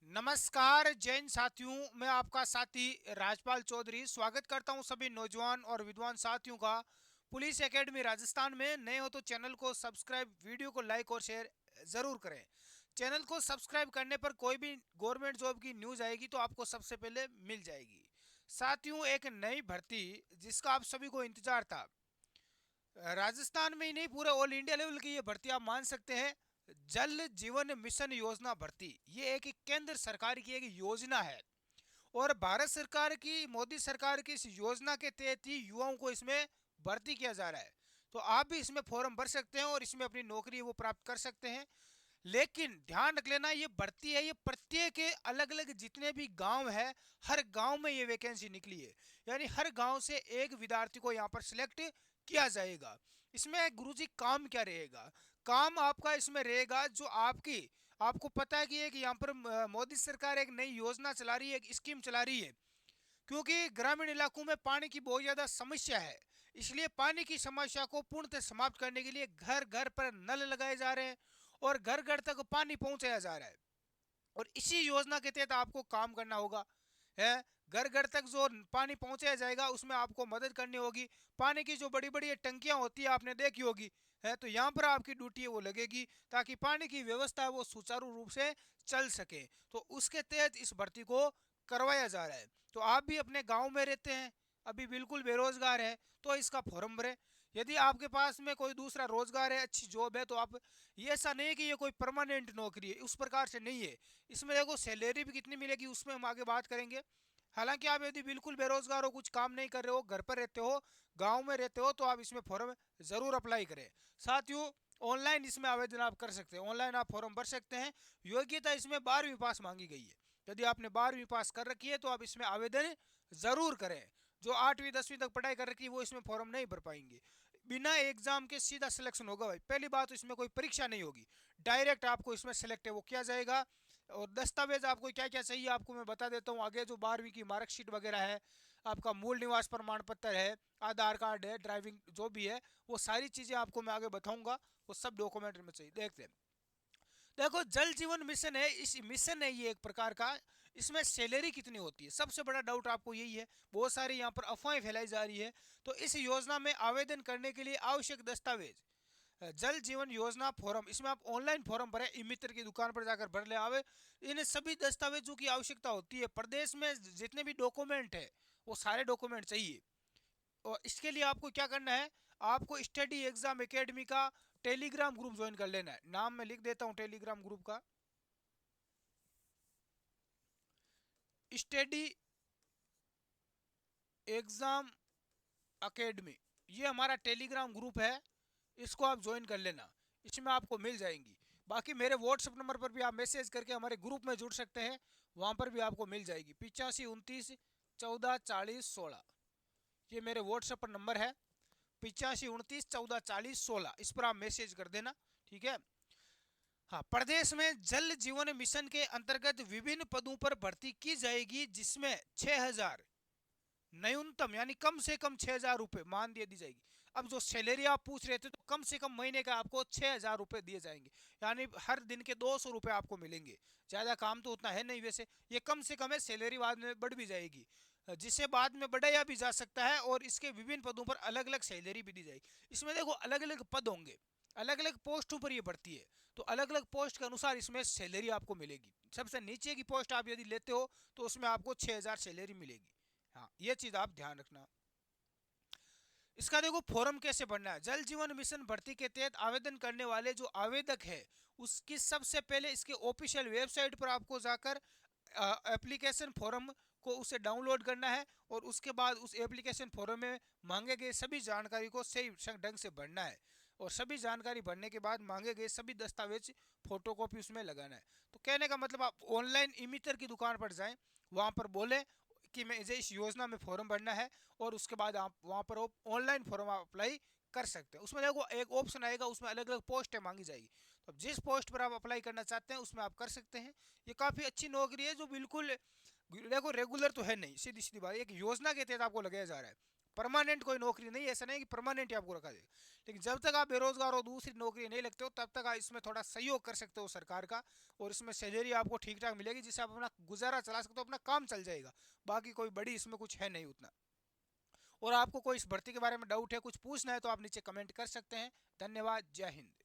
नमस्कार जैन साथियों, मैं आपका साथी राजपाल चौधरी स्वागत करता हूं सभी नौजवान और विद्वान साथियों का पुलिस एकेडमी राजस्थान में। नए हो तो चैनल को सब्सक्राइब, वीडियो को लाइक और शेयर जरूर करें। चैनल को सब्सक्राइब करने पर कोई भी गवर्नमेंट जॉब की न्यूज आएगी तो आपको सबसे पहले मिल जाएगी। साथियों, एक नई भर्ती जिसका आप सभी को इंतजार था, राजस्थान में ही नहीं पूरे ऑल इंडिया लेवल की ये भर्ती आप मान सकते हैं। जल जीवन मिशन योजना भर्ती, ये एक केंद्र सरकार की एक योजना है और भारत सरकार की, मोदी सरकार की इस योजना के तहत ही युवाओं को इसमें भर्ती किया जा रहा है। तो आप भी इसमें फॉर्म भर सकते हैं और इसमें अपनी नौकरी वो प्राप्त कर सकते हैं। लेकिन ध्यान रख लेना, ये भर्ती है, ये प्रत्येक के अलग अलग जितने भी गांव है, हर गांव में ये वैकेंसी निकली है। यानी हर गांव से एक विद्यार्थी को यहाँ पर सिलेक्ट किया जाएगा। इसमें गुरुजी काम क्या रहेगा? काम आपका इसमें रहेगा जो आपकी, आपको पता है कि एक यहाँ पर मोदी सरकार एक नई योजना चला रही है, एक स्कीम चला रही है। क्योंकि ग्रामीण इलाकों में पानी की बहुत ज़्यादा समस्या है, इसलिए पानी की समस्या को पूर्णतः समाप्त करने के लिए घर घर पर नल लगाए जा रहे हैं और घर घर तक पानी पहुंचाया जा रहा है। और इसी योजना के तहत आपको काम करना होगा है। घर घर तक जो पानी पहुंचाया जाएगा उसमें आपको मदद करनी होगी। पानी की जो बड़ी बड़ी टंकियां होती है आपने देखी होगी, है, तो यहाँ पर आपकी ड्यूटी है वो लगेगी ताकि पानी की व्यवस्था है वो सुचारू रूप से चल सके। तो उसके तहत इस भर्ती को करवाया जा रहा है। तो आप भी अपने गांव में रहते हैं, अभी बिल्कुल बेरोजगार है, तो इसका फॉर्म भरें। यदि आपके पास में कोई दूसरा रोजगार है, अच्छी जॉब है, तो आप, ये ऐसा नहीं है कि ये कोई परमानेंट नौकरी है, उस प्रकार से नहीं है। इसमें देखो सैलरी भी कितनी मिलेगी उसमें हम आगे बात करेंगे। हालांकि आप यदि बिल्कुल बेरोजगार हो, कुछ काम नहीं कर रहे हो, घर पर रहते हो, गांव में रहते हो, तो आप इसमें फॉर्म जरूर अप्लाई करें। साथियों, ऑनलाइन इसमें आवेदन आप कर सकते हैं, ऑनलाइन आप फॉर्म भर सकते हैं। योग्यता इसमें 12वीं पास मांगी गई है। यदि आपने 12वीं पास कर रखी है तो आप इसमें आवेदन जरूर करें। जो 8वीं 10वीं तक पढ़ाई कर रखी है वो इसमें फॉर्म नहीं भर पाएंगे। बिना एग्जाम के सीधा सिलेक्शन होगा भाई। पहली बात तो इसमें कोई परीक्षा नहीं होगी, डायरेक्ट आपको इसमें सेलेक्ट है वो किया जाएगा। और दस्तावेज आपको क्या क्या चाहिए आपको मैं बता देता हूँ आगे। जो 12वीं की मार्कशीट वगैरह है, आपका मूल निवास प्रमाण पत्र है, आधार कार्ड है, ड्राइविंग जो भी है, वो सारी चीज़ें आपको मैं आगे बताऊंगा। वो सब डॉक्यूमेंट में चाहिए। देखते हैं, देखो जल जीवन मिशन है, इस मिशन है ये एक प्रकार का। इसमें सैलरी कितनी होती है, सबसे बड़ा डाउट आपको यही है। बहुत सारी यहाँ पर अफवाहें फैलाई जा रही है। तो इस योजना में आवेदन करने के लिए आवश्यक दस्तावेज, जल जीवन योजना फॉर्म, इसमें आप ऑनलाइन फॉर्म भरें, ई मित्र की दुकान पर जाकर भर ले आवे। इन सभी दस्तावेजों की आवश्यकता होती है। प्रदेश में जितने भी डॉक्यूमेंट है वो सारे डॉक्यूमेंट चाहिए। और इसके लिए आपको क्या करना है, आपको स्टडी एग्जाम एकेडमी का टेलीग्राम ग्रुप ज्वाइन कर लेना है। नाम मैं लिख देता हूँ टेलीग्राम ग्रुप का, स्टडी एग्जाम एकेडमी, ये हमारा टेलीग्राम ग्रुप है। इसको आप ज्वाइन कर लेना, इसमें आपको मिल जाएंगी। बाकी मेरे व्हाट्सएप नंबर पर भी आप मैसेज करके हमारे ग्रुप में जुड़ सकते हैं, वहाँ पर भी आपको मिल जाएगी। 85 29 14 40 16, ये मेरे व्हाट्सएप पर नंबर है। 85 29 14 40 16, इस पर आप मैसेज कर देना, ठीक है। हाँ, प्रदेश में जल जीवन मिशन के अंतर्गत विभिन्न पदों पर भर्ती की जाएगी, जिसमें 6,000 न्यूनतम यानी कम से कम 6,000 रुपये मान दिए दी जाएगी। अब जो सैलरी आप पूछ रहे थे, तो कम से कम महीने का आपको 6,000 रुपये दिए जाएंगे। यानी हर दिन के 200 रुपये आपको मिलेंगे। ज़्यादा काम तो उतना है नहीं वैसे, ये कम से कम है। सैलरी बाद में बढ़ भी जाएगी, जिसे बाद में बढ़ाया भी जा सकता है। और इसके विभिन्न पदों पर अलग अलग सैलरी भी दी जाएगी। इसमें देखो अलग अलग पद होंगे, अलग अलग पोस्टों पर ये बढ़ती है, तो अलग अलग पोस्ट के अनुसार इसमें सैलरी आपको मिलेगी। सबसे नीचे की पोस्ट आप यदि लेते हो तो उसमें आपको 6,000 सैलरी मिलेगी। हाँ, ये चीज़ आप ध्यान रखना। इसका देखो फॉर्म कैसे भरना है। जल जीवन मिशन भर्ती के तहत आवेदन करने वाले जो आवेदक है, उसकी सबसे पहले इसके ऑफिशियल वेबसाइट पर आपको जाकर एप्लीकेशन फॉर्म को उसे डाउनलोड करना है। और उसके बाद उस एप्लीकेशन फॉर्म में मांगे गए सभी जानकारी को सही ढंग से भरना है। और सभी जानकारी भरने के बाद मांगे गए सभी दस्तावेज फोटोकॉपी उसमें लगाना है। तो कहने का मतलब, आप ऑनलाइन इमितर की दुकान पर जाएं, वहां पर बोले कि मुझे इस योजना में फॉर्म भरना है, और उसके बाद आप वहाँ पर ऑनलाइन फॉर्म आप अप्लाई कर सकते हैं। उसमें देखो एक ऑप्शन आएगा, उसमें अलग अलग पोस्टें मांगी जाएगी। तो जिस पोस्ट पर आप अप्लाई करना चाहते हैं उसमें आप कर सकते हैं। ये काफ़ी अच्छी नौकरी है, जो बिल्कुल देखो रेगुलर तो है नहीं, सीधी सीधी बात, एक योजना के तहत आपको लगाया जा रहा है। परमानेंट कोई नौकरी नहीं, ऐसा नहीं कि परमानेंट ही आपको रखा जाएगा। लेकिन जब तक आप बेरोजगार हो, दूसरी नौकरी नहीं लगते हो, तब तक आप इसमें थोड़ा सहयोग कर सकते हो सरकार का, और इसमें सैलरी आपको ठीक ठाक मिलेगी जिससे आप अपना गुजारा चला सकते हो, अपना काम चल जाएगा। बाकी कोई बड़ी इसमें कुछ है नहीं उतना। और आपको कोई इस भर्ती के बारे में डाउट है, कुछ पूछना है, तो आप नीचे कमेंट कर सकते हैं। धन्यवाद, जय हिंद।